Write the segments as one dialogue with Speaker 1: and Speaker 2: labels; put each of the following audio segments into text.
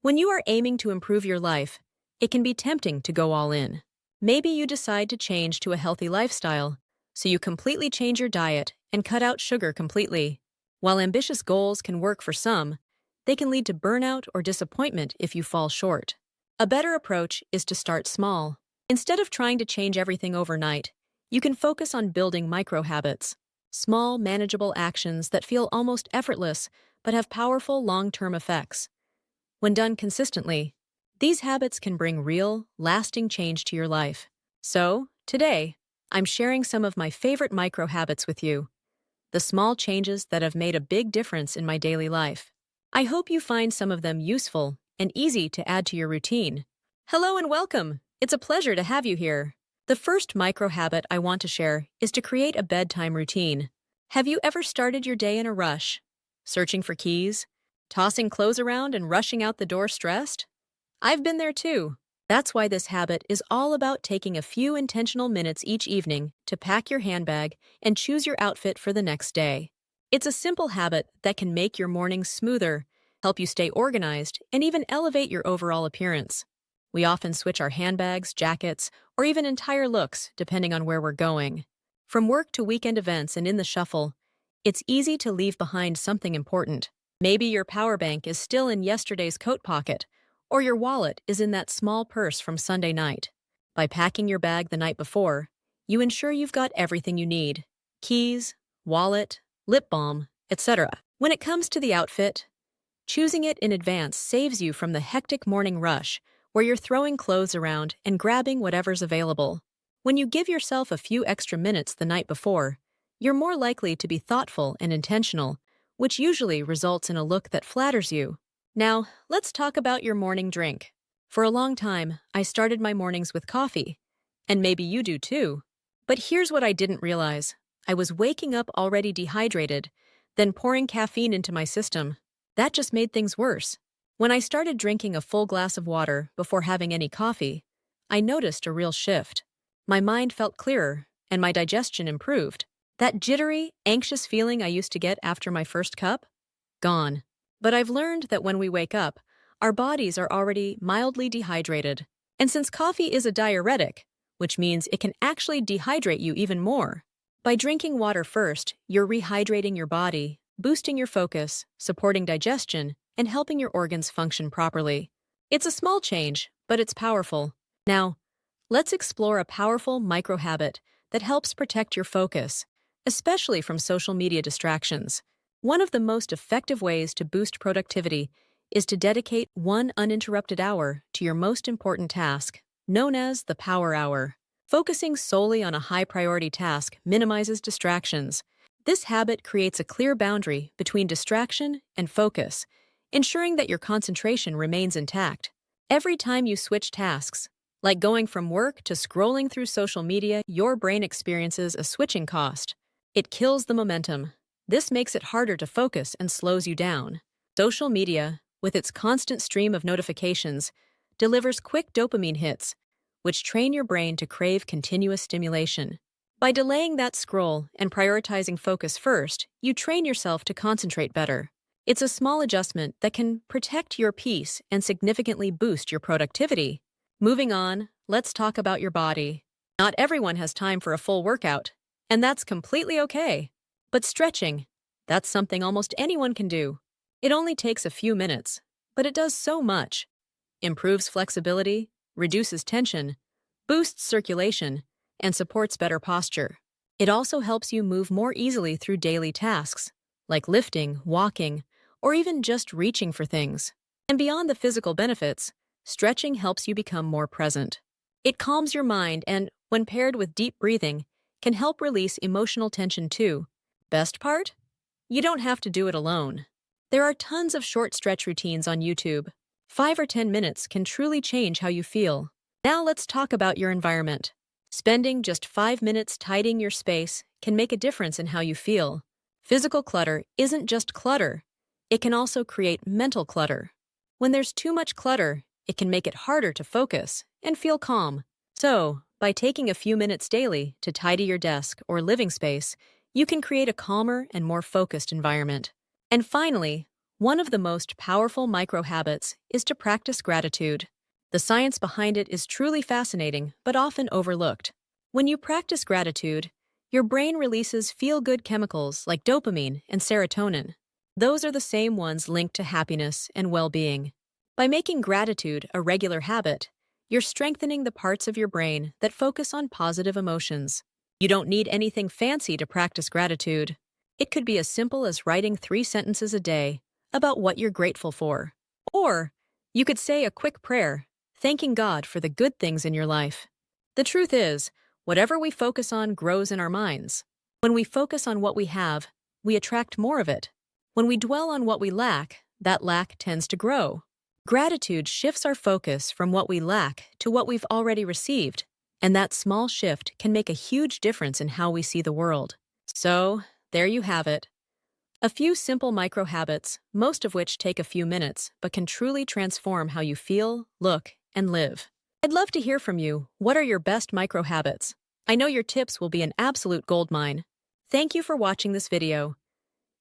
Speaker 1: When you are aiming to improve your life, it can be tempting to go all in. Maybe you decide to change to a healthy lifestyle, so you completely change your diet and cut out sugar completely. While ambitious goals can work for some, they can lead to burnout or disappointment if you fall short. A better approach is to start small. Instead of trying to change everything overnight, you can focus on building micro habits, small, manageable actions that feel almost effortless but have powerful long-term effects. When done consistently, these habits can bring real, lasting change to your life. So, today, I'm sharing some of my favorite micro habits with you, the small changes that have made a big difference in my daily life. I hope you find some of them useful and easy to add to your routine. Hello and welcome! It's a pleasure to have you here. The first micro habit I want to share is to create a bedtime routine. Have you ever started your day in a rush, searching for keys, tossing clothes around and rushing out the door stressed? I've been there too. That's why this habit is all about taking a few intentional minutes each evening to pack your handbag and choose your outfit for the next day. It's a simple habit that can make your mornings smoother, help you stay organized, and even elevate your overall appearance. We often switch our handbags, jackets, or even entire looks depending on where we're going. From work to weekend events and in the shuffle, it's easy to leave behind something important. Maybe your power bank is still in yesterday's coat pocket, or your wallet is in that small purse from Sunday night. By packing your bag the night before, you ensure you've got everything you need: keys, wallet, lip balm, etc. When it comes to the outfit, choosing it in advance saves you from the hectic morning rush where you're throwing clothes around and grabbing whatever's available. When you give yourself a few extra minutes the night before, you're more likely to be thoughtful and intentional, which usually results in a look that flatters you. Now, let's talk about your morning drink. For a long time, I started my mornings with coffee, and maybe you do too. But here's what I didn't realize. I was waking up already dehydrated, then pouring caffeine into my system. That just made things worse. When I started drinking a full glass of water before having any coffee, I noticed a real shift. My mind felt clearer, and my digestion improved. That jittery, anxious feeling I used to get after my first cup? Gone. But I've learned that when we wake up, our bodies are already mildly dehydrated. And since coffee is a diuretic, which means it can actually dehydrate you even more, by drinking water first, you're rehydrating your body, boosting your focus, supporting digestion, and helping your organs function properly. It's a small change, but it's powerful. Now, let's explore a powerful micro habit that helps protect your focus, especially from social media distractions. One of the most effective ways to boost productivity is to dedicate one uninterrupted hour to your most important task, known as the power hour. Focusing solely on a high-priority task minimizes distractions. This habit creates a clear boundary between distraction and focus, ensuring that your concentration remains intact. Every time you switch tasks, like going from work to scrolling through social media, your brain experiences a switching cost. It kills the momentum. This makes it harder to focus and slows you down. Social media, with its constant stream of notifications, delivers quick dopamine hits, which train your brain to crave continuous stimulation. By delaying that scroll and prioritizing focus first, you train yourself to concentrate better. It's a small adjustment that can protect your peace and significantly boost your productivity. Moving on, let's talk about your body. Not everyone has time for a full workout, and that's completely okay. But stretching, that's something almost anyone can do. It only takes a few minutes, but it does so much. Improves flexibility, reduces tension, boosts circulation, and supports better posture. It also helps you move more easily through daily tasks, like lifting, walking, or even just reaching for things. And beyond the physical benefits, stretching helps you become more present. It calms your mind and, when paired with deep breathing, can help release emotional tension too. Best part? You don't have to do it alone. There are tons of short stretch routines on YouTube. 5 or 10 minutes can truly change how you feel. Now let's talk about your environment. Spending just 5 minutes tidying your space can make a difference in how you feel. Physical clutter isn't just clutter. It can also create mental clutter. When there's too much clutter, it can make it harder to focus and feel calm. So, by taking a few minutes daily to tidy your desk or living space, you can create a calmer and more focused environment. And finally, One of the most powerful micro habits is to practice gratitude. The science behind it is truly fascinating, but often overlooked. When you practice gratitude, your brain releases feel-good chemicals like dopamine and serotonin. Those are the same ones linked to happiness and well-being. By making gratitude a regular habit, you're strengthening the parts of your brain that focus on positive emotions. You don't need anything fancy to practice gratitude. It could be as simple as writing 3 sentences a day about what you're grateful for. Or you could say a quick prayer, thanking God for the good things in your life. The truth is, whatever we focus on grows in our minds. When we focus on what we have, we attract more of it. When we dwell on what we lack, that lack tends to grow. Gratitude shifts our focus from what we lack to what we've already received, and that small shift can make a huge difference in how we see the world. So, there you have it. A few simple micro habits, most of which take a few minutes, but can truly transform how you feel, look, and live. I'd love to hear from you. What are your best micro habits? I know your tips will be an absolute goldmine. Thank you for watching this video.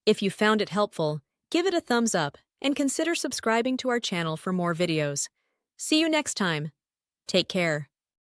Speaker 1: If you found it helpful, give it a thumbs up and consider subscribing to our channel for more videos. See you next time. Take care.